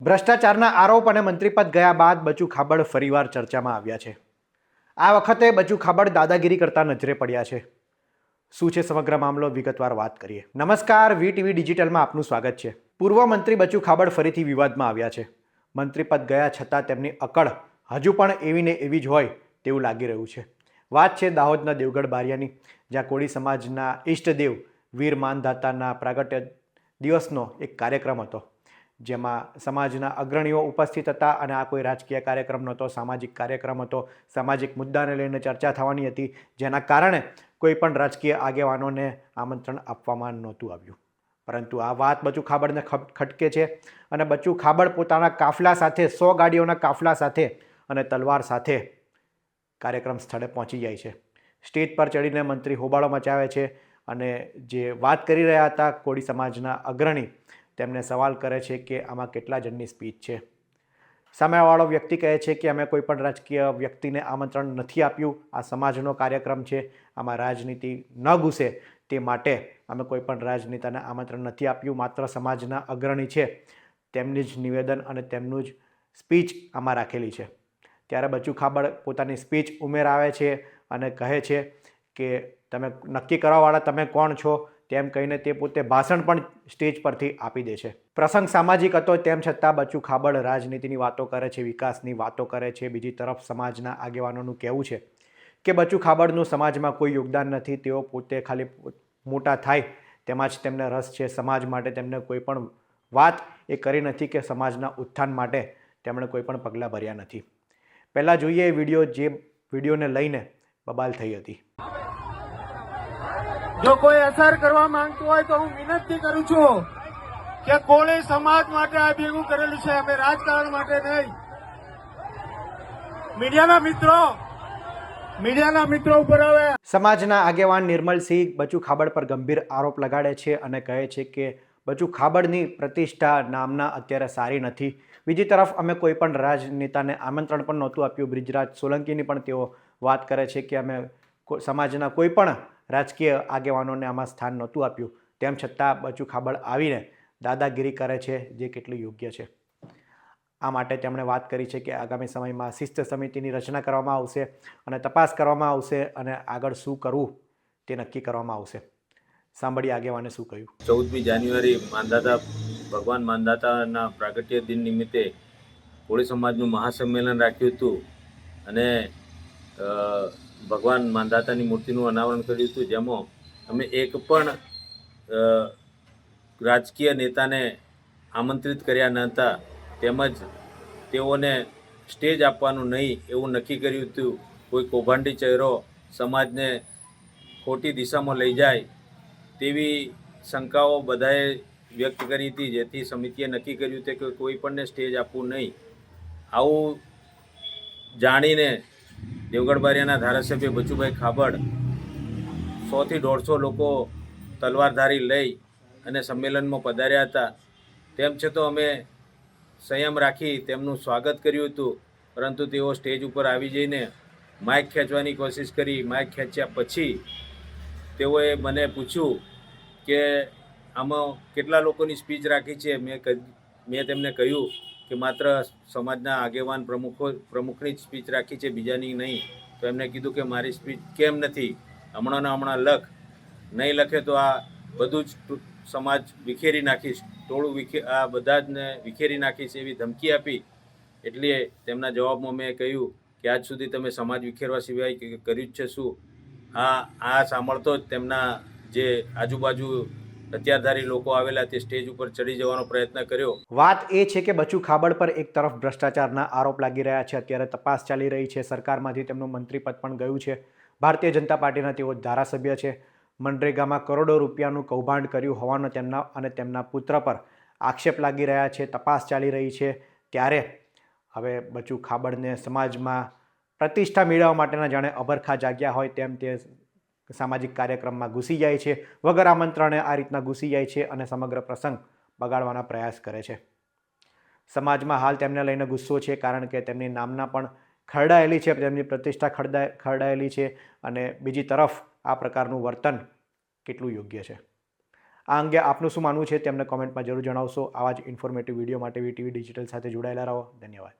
ભ્રષ્ટાચારના આરોપ અને મંત્રીપદ ગયા બાદ બચુ ખાબડ ફરીવાર ચર્ચામાં આવ્યા છે. આ વખતે બચુ ખાબડ દાદાગીરી કરતા નજરે પડ્યા છે. શું છે સમગ્ર મામલો, વિગતવાર વાત કરીએ. નમસ્કાર, વીટીવી ડિજિટલમાં આપનું સ્વાગત છે. પૂર્વ મંત્રી બચુ ખાબડ ફરીથી વિવાદમાં આવ્યા છે. મંત્રીપદ ગયા છતાં તેમની અકડ હજુ પણ એવી ને એવી જ હોય તેવું લાગી રહ્યું છે. વાત છે દાહોદના દેવગઢ બારિયાની, જ્યાં કોળી સમાજના ઈષ્ટદેવ વીર માનધાતાના પ્રાગટ્ય દિવસનો એક કાર્યક્રમ હતો, જેમાં સમાજના અગ્રણીઓ ઉપસ્થિત હતા અને આ કોઈ રાજકીય કાર્યક્રમ નહોતો, સામાજિક કાર્યક્રમ હતો. સામાજિક મુદ્દાને લઈને ચર્ચા થવાની હતી, જેના કારણે કોઈ પણ રાજકીય આગેવાનોને આમંત્રણ આપવામાં નહોતું આવ્યું. પરંતુ આ વાત બચુ ખાબડને ખટકે છે અને બચુ ખાબડ પોતાના કાફલા સાથે 100 ગાડીઓના કાફલા સાથે અને તલવાર સાથે કાર્યક્રમ સ્થળે પહોંચી જાય છે. સ્ટેજ પર ચડીને મંત્રી હોબાળો મચાવે છે અને જે વાત કરી રહ્યા હતા કોળી સમાજના અગ્રણી, તેમને સવાલ કરે છે કે આમાં કેટલા જણની સ્પીચ છે. સામેવાળો વ્યક્તિ કહે છે કે અમે કોઈ પણ રાજકીય વ્યક્તિને આમંત્રણ નથી આપ્યું, આ સમાજનો કાર્યક્રમ છે, આમાં રાજનીતિ ન ઘૂસે તે માટે અમે કોઈ પણ રાજનેતાને આમંત્રણ નથી આપ્યું, માત્ર સમાજના અગ્રણી છે તેમની જ નિવેદન અને તેમનું જ સ્પીચ આમાં રાખેલી છે. ત્યારે બચુ ખાબડ પોતાની સ્પીચ ઉમેરાવે છે અને કહે છે કે તમે નક્કી કરવાવાળા તમે કોણ છો, તેમ કહીને તે પોતે ભાષણ પણ સ્ટેજ પરથી આપી દે છે. પ્રસંગ સામાજિક હતો, તેમ છતાં બચુ ખાબડ રાજનીતિની વાતો કરે છે, વિકાસની વાતો કરે છે. બીજી તરફ સમાજના આગેવાનોનું કહેવું છે કે બચુ ખાબડનું સમાજમાં કોઈ યોગદાન નથી, તેઓ પોતે ખાલી મોટા થાય તેમાં જ તેમને રસ છે. સમાજ માટે તેમને કોઈ પણ વાત એ કરી નથી કે સમાજના ઉત્થાન માટે તેમણે કોઈ પણ પગલાં ભર્યા નથી. પહેલાં જોઈએ એ વિડીયો, જે વિડીયોને લઈને બબાલ થઈ હતી. જો કોઈ અસર કરવા માંગતું હોય તો હું વિનંતી કરું છું કે કોળી સમાજ માટે આ ભેગું કરેલું છે, અમે રાજકારણ માટે નહીં. મીડિયાના મિત્રો ઉપર હવે સમાજના આગેવાન નિર્મલસિંહ બચુ ખાબડ પર ગંભીર આરોપ લગાડે છે અને કહે છે કે બચુ ખાબડની પ્રતિષ્ઠા નામના અત્યારે સારી નથી. બીજી તરફ અમે કોઈ પણ રાજનેતાને આમંત્રણ પણ નહોતું આપ્યું. બ્રિજરાજ સોલંકીની પણ તેઓ વાત કરે છે કે અમે સમાજના કોઈ પણ રાજકીય આગેવાનોને આમાં સ્થાન નહોતું આપ્યું. તેમ છતાં બચુ ખાબડ આવીને દાદાગીરી કરે છે, જે કેટલું યોગ્ય છે. આ માટે તેમણે વાત કરી છે કે આગામી સમયમાં શિસ્ત સમિતિની રચના કરવામાં આવશે અને તપાસ કરવામાં આવશે અને આગળ શું કરવું તે નક્કી કરવામાં આવશે. સાંભળીએ આગેવાને શું કહ્યું. 14મી જાન્યુઆરી ભગવાન માનધાતાના પ્રાગટ્ય દિન નિમિત્તે કોળી સમાજનું મહાસંમેલન રાખ્યું હતું અને ભગવાન માનધાતાની મૂર્તિનું અનાવરણ કર્યું હતું, જેમાં અમે એક પણ રાજકીય નેતાને આમંત્રિત કર્યા ન હતા, તેમજ તેઓને સ્ટેજ આપવાનું નહીં એવું નક્કી કર્યું હતું. કોઈ કૌભાંડી ચહેરો સમાજને ખોટી દિશામાં લઈ જાય તેવી શંકાઓ બધાએ વ્યક્ત કરી હતી, જેથી સમિતિએ નક્કી કર્યું હતું કે કોઈ પણને સ્ટેજ આપવું નહીં. આવું જાણીને દેવગઢ બારિયાના ધારાસભ્ય બચુભાઈ ખાબડ 100 થી 150 લોકો તલવારધારી લઈ અને સંમેલનમાં પધાર્યા હતા. તેમ છતાં અમે સંયમ રાખી તેમનું સ્વાગત કર્યું હતું, પરંતુ તેઓ સ્ટેજ ઉપર આવી જઈને માઇક ખેંચવાની કોશિશ કરી. માઇક ખેંચ્યા પછી તેઓએ મને પૂછ્યું કે આમાં કેટલા લોકોની સ્પીચ રાખી છે. મેં તેમને કહ્યું કે માત્ર સમાજના આગેવાન પ્રમુખની જ સ્પીચ રાખી છે, બીજાની નહીં. તો એમને કીધું કે મારી સ્પીચ કેમ નથી, હમણાં લખ, નહીં લખે તો આ બધું જ સમાજ વિખેરી નાખીશ, ટોળું આ બધા જને વિખેરી નાખીશ એવી ધમકી આપી. એટલે તેમના જવાબમાં મેં કહ્યું કે આજ સુધી તમે સમાજ વિખેરવા સિવાય કર્યું જ છે શું? આ સાંભળતો જ તેમના જે આજુબાજુ હથિયારધારી લોકો આવેલા તે સ્ટેજ ઉપર ચડી જવાનો પ્રયત્ન કર્યો. વાત એ છે કે બચુ ખાબડ પર એક તરફ ભ્રષ્ટાચારના આરોપ લાગી રહ્યા છે, અત્યારે તપાસ ચાલી રહી છે, સરકારમાંથી તેમનું મંત્રીપદ પણ ગયું છે. ભારતીય જનતા પાર્ટીના તેઓ ધારાસભ્ય છે. મનરેગામાં કરોડો રૂપિયાનું કૌભાંડ કર્યું હોવાનો તેમના પુત્ર પર આક્ષેપ લાગી રહ્યા છે. તપાસ ચાલી રહી છે. ત્યારે હવે બચુ ખાબડને સમાજમાં પ્રતિષ્ઠા મેળવવા માટેના જાણે અભરખા જાગ્યા હોય તેમ તે સામાજિક કાર્યક્રમમાં ઘૂસી જાય છે. વગર આમંત્રણે આ રીતના ઘૂસી જાય છે અને સમગ્ર પ્રસંગ બગાડવાના પ્રયાસ કરે છે. સમાજમાં હાલ તેમને લઈને ગુસ્સો છે, કારણ કે તેમની નામના પણ ખરડાયેલી છે, તેમની પ્રતિષ્ઠા ખરડાયેલી છે અને બીજી તરફ આ પ્રકારનું વર્તન કેટલું યોગ્ય છે. આ અંગે આપનું શું માનવું છે તેમને કોમેન્ટમાં જરૂર જણાવશો. આવા જ ઇન્ફોર્મેટિવ વિડીયો માટે વીટીવી ડિજિટલ સાથે જોડાયેલા રહો. ધન્યવાદ.